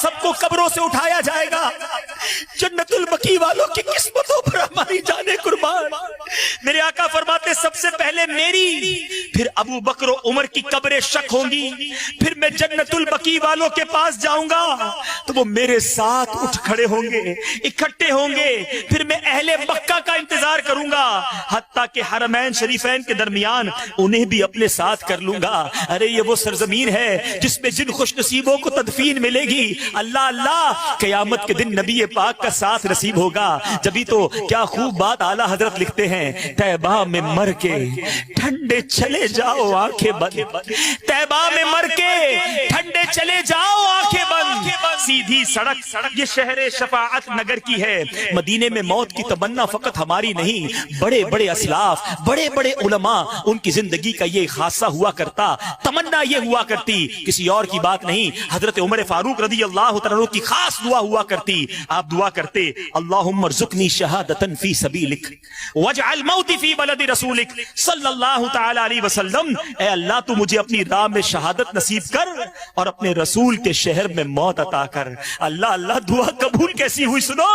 سب کو قبروں سے اٹھایا جائے گا. جنت البقیع والوں کی قسمتوں پر ہماری جانیں قربان. میرے آقا فرماتے سب سے پہلے میری، پھر ابو بکر و عمر کی قبریں شک ہوں گی، پھر میں جنت البقیع والوں کے پاس جاؤں گا تو وہ میرے ساتھ اٹھ کھڑے ہوں گے، اکٹھے ہوں گے. پھر میں اہل مکہ کا انتظار کروں گا حتیٰ کہ حرمین شریفین کے درمیان انہیں بھی اپنے ساتھ کر لوں گا. ارے یہ وہ سرزمین ہے جس میں جن خوش نصیبوں کو تدفین ملے گی، اللہ اللہ قیامت کے دن نبی پاک کا ساتھ نصیب ہوگا. جبھی تو کیا خوب بات اعلیٰ حضرت لکھتے ہیں، طیبہ میں مر کے ٹھنڈے چلے جاؤ آنکھیں بند. طیبہ میں مر کے ٹھنڈے چلے جاؤ آنکھیں بند. سیدھی سڑک یہ شہر شفاعت نگر کی ہے. مدینے میں موت کی تمنا فقط ہماری نہیں، بڑے بڑے اسلاف، بڑے بڑے علماء، ان کی زندگی کا یہ خاصہ ہوا کرتا، تمنا یہ ہوا کرتی، کسی اور کی بات نہیں. حضرت عمر فاروق رضی اللہ تعالیٰ کی خاص دعا ہوا کرتی. آپ دعا کرتے اللہم ارزقنی شہادتا فی سبیلک واجعل موتی فی بلد رسولک صلی اللہ تعالی علیہ وسلم. اے اللہ تو مجھے اپنی راہ میں شہادت نصیب کر اور اپنے رسول کے شہر میں موت عطا کر. اللہ اللہ دعا قبول کیسی ہوئی سنو.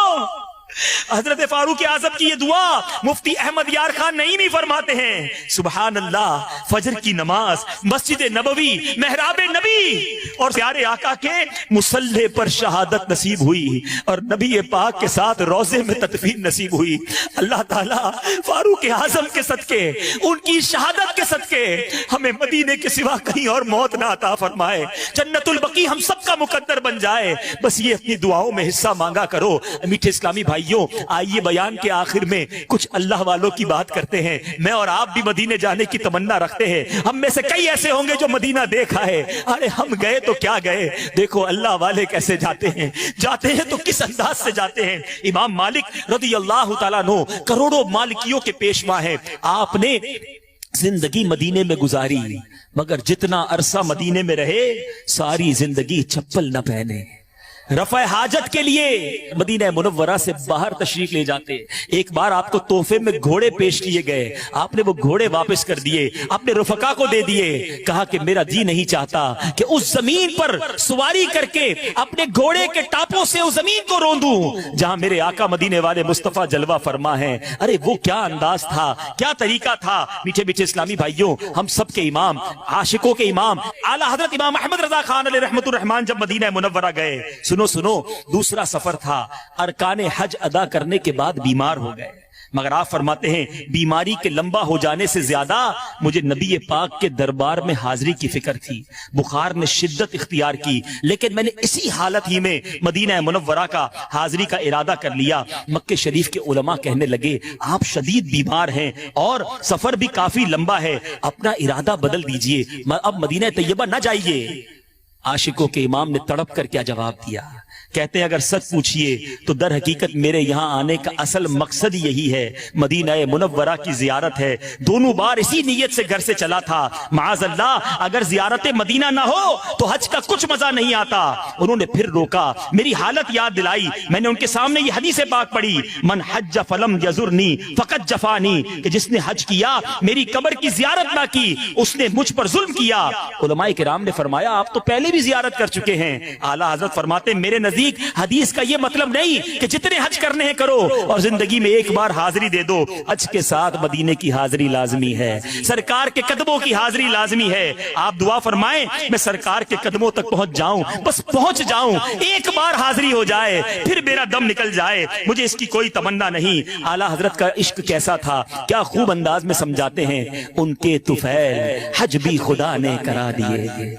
حضرت فاروق اعظم کی یہ دعا مفتی احمد یار خان نعیمی فرماتے ہیں، سبحان اللہ، فجر کی نماز، مسجد نبوی، محراب نبی اور پیارے آقا کے مصلی پر شہادت نصیب ہوئی اور نبی پاک کے ساتھ روضے میں تدفین نصیب ہوئی. اللہ تعالیٰ فاروق اعظم کے صدقے، ان کی شہادت کے صدقے ہمیں مدینے کے سوا کہیں اور موت نہ عطا فرمائے. جنت البقیع ہم سب کا مقدر بن جائے. بس یہ اپنی دعاؤں میں حصہ مانگا کرو. میٹھے اسلامی بھائیوں، آئیے بیان کے آخر میں کچھ اللہ والوں کی بات کرتے ہیں. میں اور آپ بھی مدینے جانے کی تمنا رکھتے ہیں. ہم میں سے کئی ایسے ہوں گے جو مدینہ دیکھا ہے. ارے ہم گئے تو کیا گئے، دیکھو اللہ والے کیسے جاتے ہیں تو کس انداز سے جاتے ہیں. امام مالک رضی اللہ تعالیٰ عنہ کروڑوں مالکیوں کے پیشوا ہیں. آپ نے زندگی مدینے میں گزاری، مگر جتنا عرصہ مدینے میں رہے ساری زندگی چپل نہ پہنے. رفع حاجت کے لیے مدینہ منورہ سے باہر تشریف لے جاتے. ایک بار آپ کو تحفے میں گھوڑے پیش کیے گئے، آپ نے وہ گھوڑے واپس کر دیے، اپنے رفقا کو دے دیے. کہا کہ میرا جی نہیں چاہتا کہ اس زمین پر سواری کر کے اپنے گھوڑے کے ٹاپوں سے اس زمین کو روندوں جہاں میرے آقا مدینے والے مصطفیٰ جلوہ فرما ہیں. ارے وہ کیا انداز تھا، کیا طریقہ تھا. میٹھے میٹھے اسلامی بھائیوں، ہم سب کے امام، عاشقوں کے امام اعلیٰ حضرت امام احمد رضا خان علیہ رحمت الرحمان جب مدینہ منورہ گئے، سنو دوسرا سفر تھا، ارکان حج ادا کرنے کے بعد بیمار ہو گئے. مگر آپ فرماتے ہیں بیماری کے لمبا ہو جانے سے زیادہ مجھے نبی پاک کے دربار میں حاضری کی فکر تھی. بخار نے شدت اختیار کی، لیکن میں نے اسی حالت ہی میں مدینہ منورہ کا حاضری کا ارادہ کر لیا. مکہ شریف کے علماء کہنے لگے آپ شدید بیمار ہیں اور سفر بھی کافی لمبا ہے، اپنا ارادہ بدل دیجئے، اب مدینہ طیبہ نہ جائیے. عاشقوں کے امام نے تڑپ کر کیا جواب دیا؟ کہتے ہیں اگر سچ پوچھئے تو در حقیقت میرے یہاں آنے کا اصل مقصد یہی ہے، مدینہ منورہ کی زیارت ہے. دونوں بار اسی نیت سے گھر سے چلا تھا. معاذ اللہ اگر زیارت مدینہ نہ ہو تو حج کا کچھ مزہ نہیں آتا. انہوں نے پھر روکا، میری حالت یاد دلائی. میں نے ان کے سامنے یہ حدیث پاک پڑھی، من حج فلم یزرنی فقط جفانی، کہ جس نے حج کیا میری قبر کی زیارت نہ کی اس نے مجھ پر ظلم کیا. علماء کرام نے فرمایا آپ تو پہلے بھی زیارت کر چکے ہیں. اعلیٰ حضرت فرماتے میرے نزدیک حدیث کا یہ مطلب نہیں کہ جتنے حج کرنے ہیں کرو اور زندگی میں ایک بار حاضری دے دو. حج کے ساتھ مدینے کی حاضری لازمی ہے، سرکار کے قدموں کی حاضری لازمی ہے. آپ دعا فرمائیں میں سرکار کے قدموں تک پہنچ جاؤں، بس پہنچ جاؤں، ایک بار حاضری ہو جائے پھر میرا دم نکل جائے. مجھے اس کی کوئی تمنا نہیں. اعلیٰ حضرت کا عشق کیسا تھا، کیا خوب انداز میں سمجھاتے ہیں. ان کے طفیل حج بھی خدا نے کرا دیے.